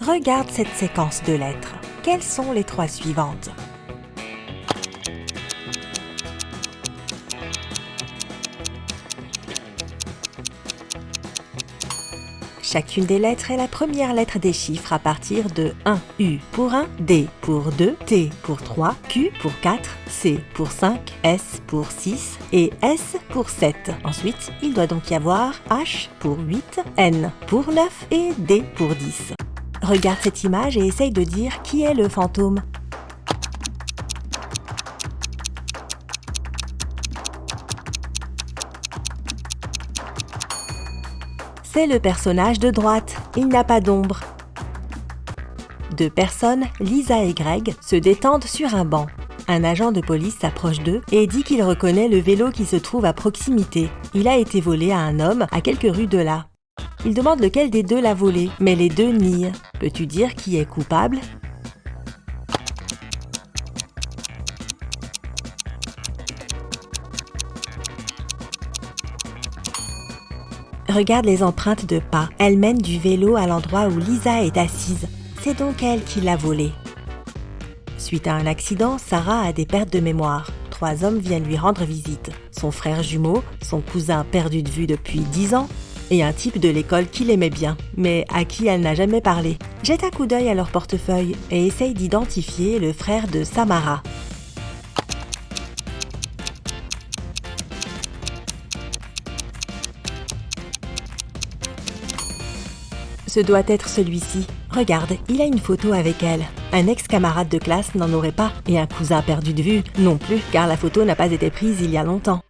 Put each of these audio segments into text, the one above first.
Regarde cette séquence de lettres. Quelles sont les 3 suivantes? Chacune des lettres est la première lettre des chiffres à partir de 1. U pour 1, D pour 2, T pour 3, Q pour 4, C pour 5, S pour 6 et S pour 7. Ensuite, il doit donc y avoir H pour 8, N pour 9 et D pour 10. Regarde cette image et essaye de dire qui est le fantôme. C'est le personnage de droite, il n'a pas d'ombre. 2 personnes, Lisa et Greg, se détendent sur un banc. Un agent de police s'approche d'eux et dit qu'il reconnaît le vélo qui se trouve à proximité. Il a été volé à un homme à quelques rues de là. Il demande lequel des 2 l'a volé, mais les 2 nient. Peux-tu dire qui est coupable ? Regarde les empreintes de pas. Elles mènent du vélo à l'endroit où Lisa est assise. C'est donc elle qui l'a volé. Suite à un accident, Sarah a des pertes de mémoire. 3 hommes viennent lui rendre visite. Son frère jumeau, son cousin perdu de vue depuis 10 ans et un type de l'école qui l'aimait bien, mais à qui elle n'a jamais parlé. Jette un coup d'œil à leur portefeuille et essaye d'identifier le frère de Samara. Ce doit être celui-ci. Regarde, il a une photo avec elle. Un ex-camarade de classe n'en aurait pas, et un cousin perdu de vue non plus, car la photo n'a pas été prise il y a longtemps.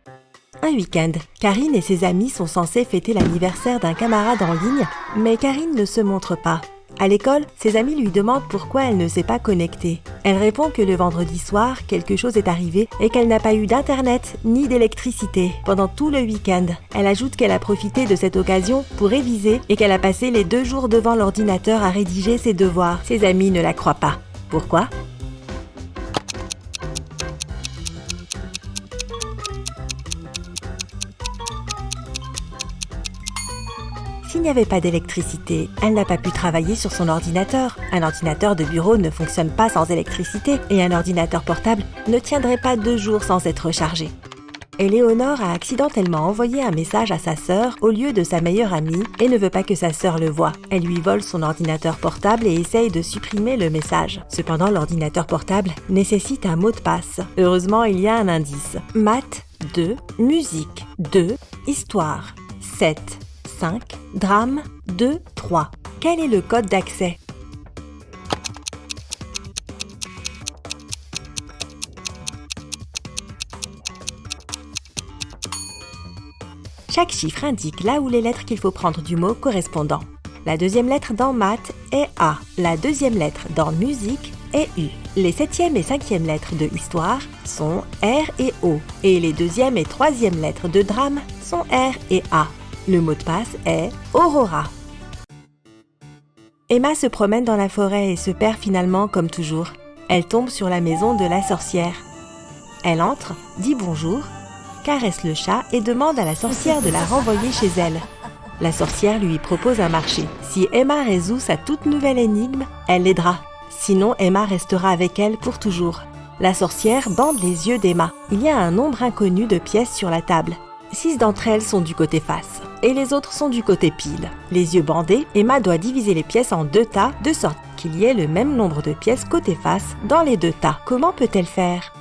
Un week-end, Karine et ses amis sont censés fêter l'anniversaire d'un camarade en ligne, mais Karine ne se montre pas. À l'école, ses amis lui demandent pourquoi elle ne s'est pas connectée. Elle répond que le vendredi soir, quelque chose est arrivé et qu'elle n'a pas eu d'internet ni d'électricité pendant tout le week-end. Elle ajoute qu'elle a profité de cette occasion pour réviser et qu'elle a passé les 2 jours devant l'ordinateur à rédiger ses devoirs. Ses amis ne la croient pas. Pourquoi ? S'il n'y avait pas d'électricité, elle n'a pas pu travailler sur son ordinateur. Un ordinateur de bureau ne fonctionne pas sans électricité et un ordinateur portable ne tiendrait pas 2 jours sans être rechargé. Éléonore a accidentellement envoyé un message à sa sœur au lieu de sa meilleure amie et ne veut pas que sa sœur le voie. Elle lui vole son ordinateur portable et essaye de supprimer le message. Cependant, l'ordinateur portable nécessite un mot de passe. Heureusement, il y a un indice. Maths 2, musique 2, histoire 7. 5, drame 2, 3. Quel est le code d'accès ? Chaque chiffre indique là où les lettres qu'il faut prendre du mot correspondant. La 2e lettre dans maths est A. La 2e lettre dans musique est U. Les 7e et 5e lettres de histoire sont R et O. Et les 2e et 3e lettres de drame sont R et A. Le mot de passe est Aurora. Emma se promène dans la forêt et se perd finalement comme toujours. Elle tombe sur la maison de la sorcière. Elle entre, dit bonjour, caresse le chat et demande à la sorcière de la renvoyer chez elle. La sorcière lui propose un marché. Si Emma résout sa toute nouvelle énigme, elle l'aidera. Sinon, Emma restera avec elle pour toujours. La sorcière bande les yeux d'Emma. Il y a un nombre inconnu de pièces sur la table. 6 d'entre elles sont du côté face et les autres sont du côté pile. Les yeux bandés, Emma doit diviser les pièces en 2 tas de sorte qu'il y ait le même nombre de pièces côté face dans les 2 tas. Comment peut-elle faire ?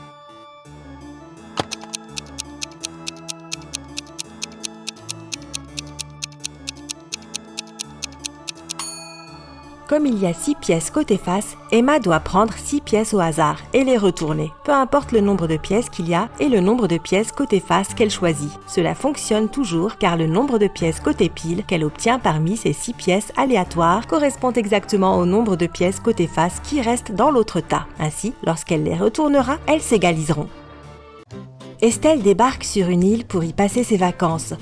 Comme il y a 6 pièces côté face, Emma doit prendre 6 pièces au hasard et les retourner, peu importe le nombre de pièces qu'il y a et le nombre de pièces côté face qu'elle choisit. Cela fonctionne toujours car le nombre de pièces côté pile qu'elle obtient parmi ces 6 pièces aléatoires correspond exactement au nombre de pièces côté face qui restent dans l'autre tas. Ainsi, lorsqu'elle les retournera, elles s'égaliseront. Estelle débarque sur une île pour y passer ses vacances.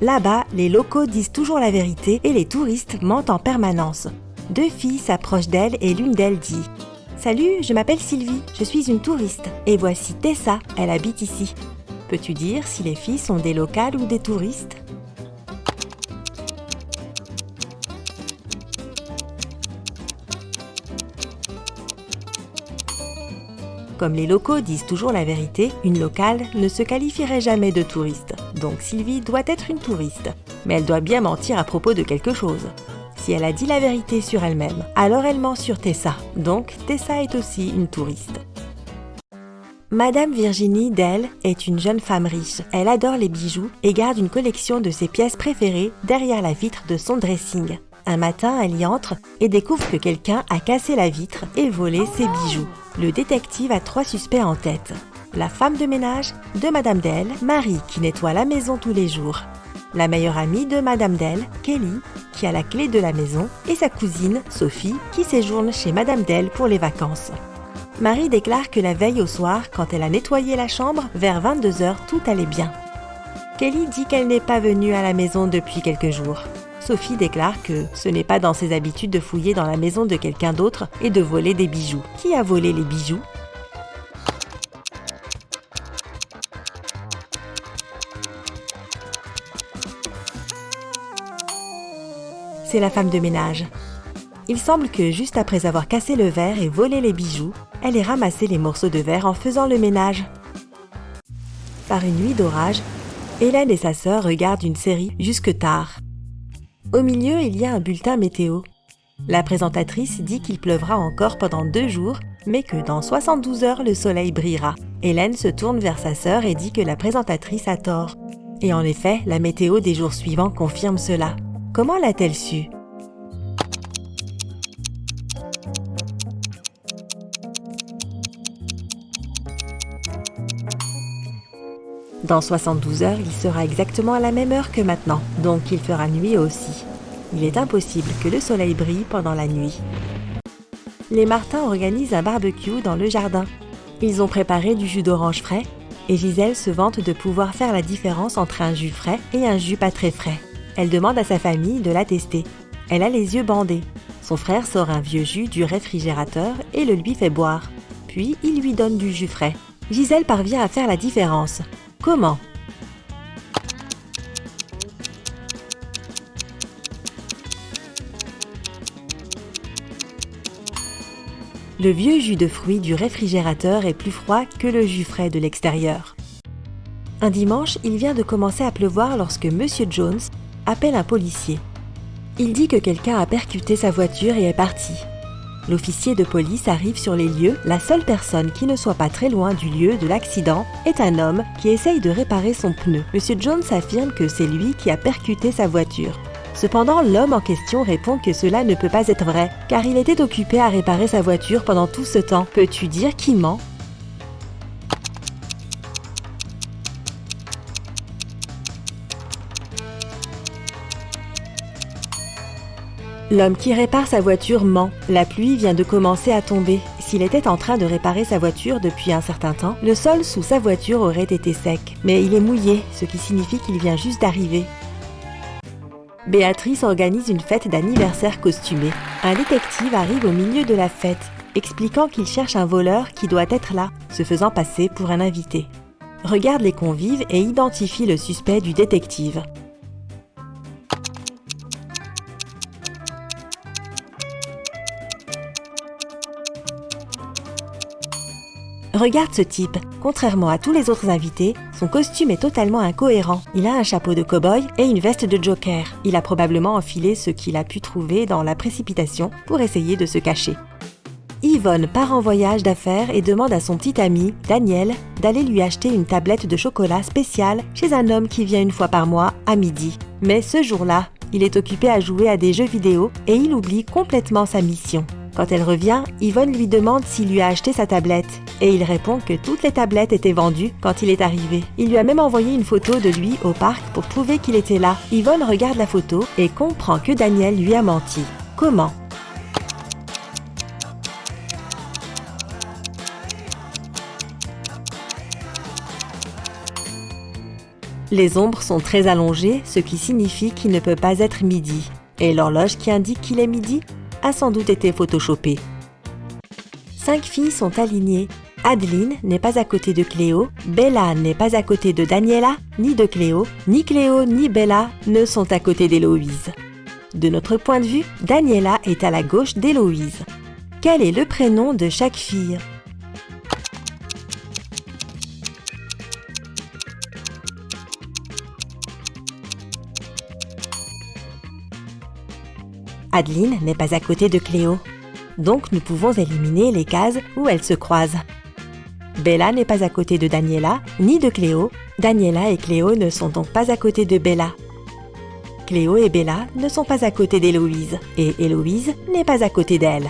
Là-bas, les locaux disent toujours la vérité et les touristes mentent en permanence. 2 filles s'approchent d'elle et l'une d'elles dit « Salut, je m'appelle Sylvie, je suis une touriste. Et voici Tessa, elle habite ici. Peux-tu dire si les filles sont des locales ou des touristes ?» Comme les locaux disent toujours la vérité, une locale ne se qualifierait jamais de touriste. Donc Sylvie doit être une touriste. Mais elle doit bien mentir à propos de quelque chose. Si elle a dit la vérité sur elle-même, alors elle ment sur Tessa. Donc Tessa est aussi une touriste. Madame Virginie Dell est une jeune femme riche. Elle adore les bijoux et garde une collection de ses pièces préférées derrière la vitre de son dressing. Un matin, elle y entre et découvre que quelqu'un a cassé la vitre et volé ses bijoux. Le détective a 3 suspects en tête. La femme de ménage de Madame Dell, Marie, qui nettoie la maison tous les jours. La meilleure amie de Madame Dell, Kelly, qui a la clé de la maison, et sa cousine, Sophie, qui séjourne chez Madame Dell pour les vacances. Marie déclare que la veille au soir, quand elle a nettoyé la chambre, vers 22h, tout allait bien. Kelly dit qu'elle n'est pas venue à la maison depuis quelques jours. Sophie déclare que ce n'est pas dans ses habitudes de fouiller dans la maison de quelqu'un d'autre et de voler des bijoux. Qui a volé les bijoux ? C'est la femme de ménage. Il semble que juste après avoir cassé le verre et volé les bijoux, elle ait ramassé les morceaux de verre en faisant le ménage. Par une nuit d'orage, Hélène et sa sœur regardent une série jusque tard. Au milieu, il y a un bulletin météo. La présentatrice dit qu'il pleuvra encore pendant 2 jours, mais que dans 72 heures, le soleil brillera. Hélène se tourne vers sa sœur et dit que la présentatrice a tort. Et en effet, la météo des jours suivants confirme cela. Comment l'a-t-elle su ? Dans 72 heures, il sera exactement à la même heure que maintenant, donc il fera nuit aussi. Il est impossible que le soleil brille pendant la nuit. Les Martin organisent un barbecue dans le jardin. Ils ont préparé du jus d'orange frais et Gisèle se vante de pouvoir faire la différence entre un jus frais et un jus pas très frais. Elle demande à sa famille de la tester. Elle a les yeux bandés. Son frère sort un vieux jus du réfrigérateur et le lui fait boire. Puis il lui donne du jus frais. Gisèle parvient à faire la différence. Comment ? Le vieux jus de fruits du réfrigérateur est plus froid que le jus frais de l'extérieur. Un dimanche, il vient de commencer à pleuvoir lorsque Monsieur Jones appelle un policier. Il dit que quelqu'un a percuté sa voiture et est parti. L'officier de police arrive sur les lieux. La seule personne qui ne soit pas très loin du lieu de l'accident est un homme qui essaye de réparer son pneu. Monsieur Jones affirme que c'est lui qui a percuté sa voiture. Cependant, l'homme en question répond que cela ne peut pas être vrai, car il était occupé à réparer sa voiture pendant tout ce temps. Peux-tu dire qui ment ? L'homme qui répare sa voiture ment. La pluie vient de commencer à tomber. S'il était en train de réparer sa voiture depuis un certain temps, le sol sous sa voiture aurait été sec. Mais il est mouillé, ce qui signifie qu'il vient juste d'arriver. Béatrice organise une fête d'anniversaire costumée. Un détective arrive au milieu de la fête, expliquant qu'il cherche un voleur qui doit être là, se faisant passer pour un invité. Regarde les convives et identifie le suspect du détective. Regarde ce type. Contrairement à tous les autres invités, son costume est totalement incohérent. Il a un chapeau de cow-boy et une veste de joker. Il a probablement enfilé ce qu'il a pu trouver dans la précipitation pour essayer de se cacher. Yvonne part en voyage d'affaires et demande à son petit ami, Daniel, d'aller lui acheter une tablette de chocolat spéciale chez un homme qui vient une fois par mois à midi. Mais ce jour-là, il est occupé à jouer à des jeux vidéo et il oublie complètement sa mission. Quand elle revient, Yvonne lui demande s'il lui a acheté sa tablette et il répond que toutes les tablettes étaient vendues quand il est arrivé. Il lui a même envoyé une photo de lui au parc pour prouver qu'il était là. Yvonne regarde la photo et comprend que Daniel lui a menti. Comment ? Les ombres sont très allongées, ce qui signifie qu'il ne peut pas être midi. Et l'horloge qui indique qu'il est midi a sans doute été photoshopée. 5 filles sont alignées. Adeline n'est pas à côté de Cléo, Bella n'est pas à côté de Daniela, ni de Cléo, ni Cléo ni Bella ne sont à côté d'Héloïse. De notre point de vue, Daniela est à la gauche d'Héloïse. Quel est le prénom de chaque fille ? Adeline n'est pas à côté de Cléo. Donc nous pouvons éliminer les cases où elles se croisent. Bella n'est pas à côté de Daniela ni de Cléo. Daniela et Cléo ne sont donc pas à côté de Bella. Cléo et Bella ne sont pas à côté d'Héloïse et Héloïse n'est pas à côté d'elle.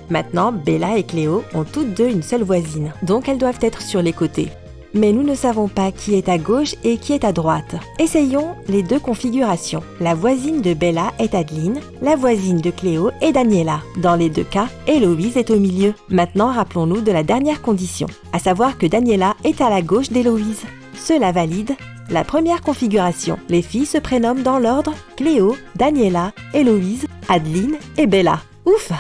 Maintenant, Bella et Cléo ont toutes deux une seule voisine, donc elles doivent être sur les côtés. Mais nous ne savons pas qui est à gauche et qui est à droite. Essayons les deux configurations. La voisine de Bella est Adeline, la voisine de Cléo est Daniela. Dans les deux cas, Héloïse est au milieu. Maintenant, rappelons-nous de la dernière condition, à savoir que Daniela est à la gauche d'Héloïse. Cela valide la première configuration. Les filles se prénomment dans l'ordre Cléo, Daniela, Héloïse, Adeline et Bella. Ouf!